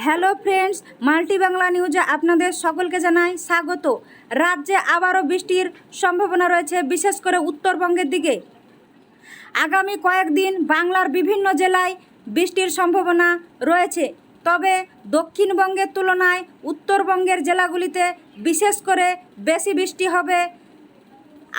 Hello friends, multi Bangla নিউজে আপনাদের সকলকে জানাই স্বাগত। রাজ্যে আবারও বৃষ্টির সম্ভাবনা রয়েছে, বিশেষ করে উত্তরবঙ্গের দিকে। আগামী কয়েকদিন বাংলার বিভিন্ন জেলায় বৃষ্টির সম্ভাবনা রয়েছে, তবে দক্ষিণবঙ্গের তুলনায় উত্তরবঙ্গের জেলাগুলিতে বিশেষ করে বেশি বৃষ্টি হবে।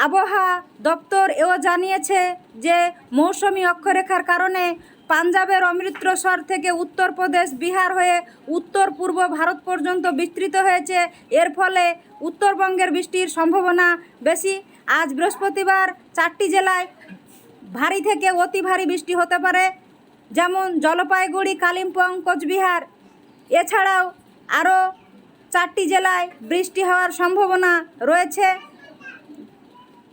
আবহাওয়া দপ্তর এও জানিয়েছে যে মৌসুমি অক্ষরেখার কারণে পাঞ্জাবের অমৃতসর থেকে উত্তরপ্রদেশ, বিহার হয়ে উত্তর পূর্ব ভারত পর্যন্ত বিস্তৃত হয়েছে। এর ফলে উত্তরবঙ্গের বৃষ্টির সম্ভাবনা বেশি। আজ বৃহস্পতিবার 4টি জেলায় ভারী থেকে অতি ভারী বৃষ্টি হতে পারে, যেমন জলপাইগুড়ি, কালিম্পং, কোচবিহার। এছাড়াও আরও 4টি জেলায় বৃষ্টি হওয়ার সম্ভাবনা রয়েছে,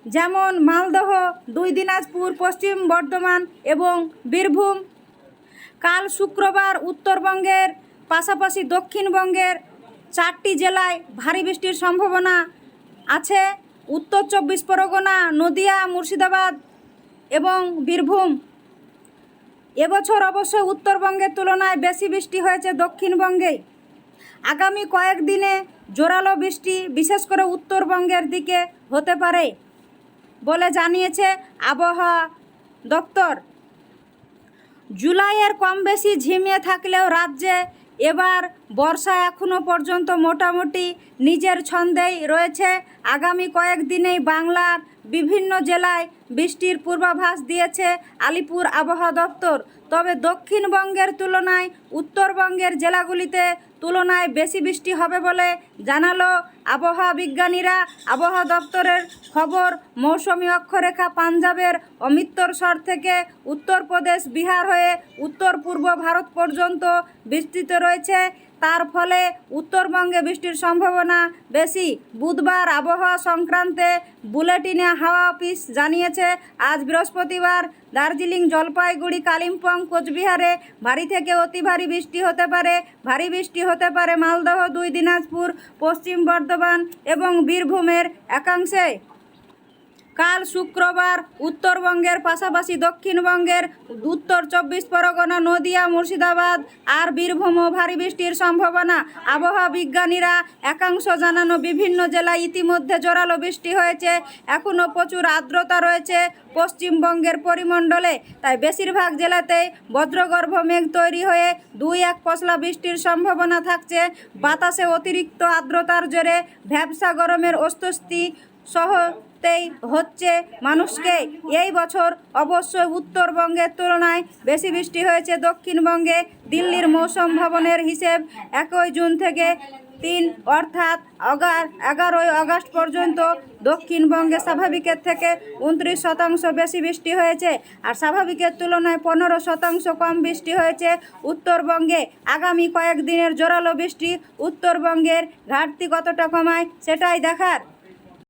যেমন মালদহ, 2 দিনাজপুর, পশ্চিম বর্ধমান এবং বীরভূম। কাল শুক্রবার উত্তরবঙ্গের পাশাপাশি দক্ষিণবঙ্গের 4টি জেলায় ভারী বৃষ্টির সম্ভাবনা আছে। উত্তর 24 পরগনা, নদিয়া, মুর্শিদাবাদ এবং বীরভূম। এবছর অবশ্য উত্তরবঙ্গের তুলনায় বেশি বৃষ্টি হয়েছে দক্ষিণবঙ্গে। আগামী কয়েকদিনে জোরালো বৃষ্টি বিশেষ করে উত্তরবঙ্গের দিকে হতে পারে বলে জানিয়েছে আবহাওয়া দপ্তর। জুলাইয়ের কম বেশি ঝিমিয়ে থাকলেও রাজ্যে এবার বর্ষা এখনও পর্যন্ত মোটামুটি নিজের ছন্দেই রয়েছে। আগামী কয়েকদিনেই বাংলার বিভিন্ন জেলায় বৃষ্টির পূর্বাভাস দিয়েছে আলিপুর আবহাওয়া দপ্তর। তবে দক্ষিণবঙ্গের তুলনায় উত্তরবঙ্গের জেলাগুলিতে তুলনায় বেশি বৃষ্টি হবে বলে জানালো আবহাওয়া বিজ্ঞানীরা। আবহাওয়া দপ্তরের খবর, মৌসুমি অক্ষরেখা পাঞ্জাবের অমৃতসর থেকে উত্তরপ্রদেশ, বিহার হয়ে উত্তর পূর্ব ভারত পর্যন্ত বিস্তৃত রয়েছে। তার ফলে উত্তরবঙ্গে বৃষ্টির সম্ভাবনা বেশি। বুধবার আবহাওয়া সংক্রান্তে বুলেটিনে হাওয়া অফিস জানিয়েছে, আজ বৃহস্পতিবার দার্জিলিং, জলপাইগুড়ি, কালিম্পং, কোচবিহারে ভারী থেকে অতি ভারী বৃষ্টি হতে পারে। ভারী বৃষ্টি হতে পারে মালদহ, 2 দিনাজপুর, পশ্চিম বর্ধমান এবং বীরভূমের একাংশে। কাল শুক্রবার উত্তরবঙ্গের পাশাপাশি দক্ষিণবঙ্গের উত্তর 24 পরগনা, নদিয়া, মুর্শিদাবাদ আর বীরভূমও ভারী বৃষ্টির সম্ভাবনা। আবহাওয়া বিজ্ঞানীরা একাংশ জানানো বিভিন্ন জেলায় ইতিমধ্যে জোরালো বৃষ্টি হয়েছে। এখনও প্রচুর আর্দ্রতা রয়েছে পশ্চিমবঙ্গের পরিমণ্ডলে, তাই বেশিরভাগ জেলাতেই বজ্রগর্ভ মেঘ তৈরি হয়ে 2-1 পশলা বৃষ্টির সম্ভাবনা থাকছে। বাতাসে অতিরিক্ত আর্দ্রতার জেরে ভ্যাপসা গরমের অস্বস্তি সহতেই হচ্ছে মানুষকে। এই বছর অবশ্যই উত্তরবঙ্গের তুলনায় বেশি বৃষ্টি হয়েছে দক্ষিণবঙ্গে। দিল্লির মৌসুম ভবনের হিসেব 1 জুন থেকে 3 অর্থাৎ 11 আগস্ট পর্যন্ত দক্ষিণবঙ্গে স্বাভাবিকের থেকে 29% বেশি বৃষ্টি হয়েছে, আর স্বাভাবিকের তুলনায় 15% কম বৃষ্টি হয়েছে উত্তরবঙ্গে। আগামী কয়েকদিনের জোরালো বৃষ্টি উত্তরবঙ্গের ঘাটতি কতটা কমায় সেটাই দেখার।